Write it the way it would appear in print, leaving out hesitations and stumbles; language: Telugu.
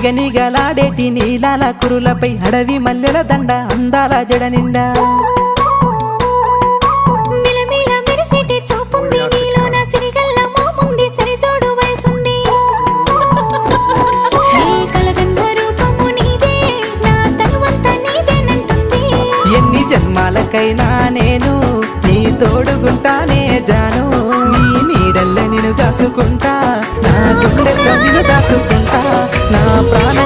నిగనిగలాడేటి నీలాల కురులపై అడవి మల్లెల దండ అందాల జడ నిండా మిలమిల మెరిసేటి చూపుంది నీలోన సిరిగల్ల మోముంది సరిజోడు వయసుంది నీ కలగంధ రూపము నీదే నా తనువంతా నీదేనంటుంది ఎన్ని జన్మాలకైనా నేను నీ తోడుగుంటానే జాను నీ నీడల్ల నిన్ను దాసుకుంటా నా గుండెల్లో నిన్ను దాసుకుంటా నా ప్రాణ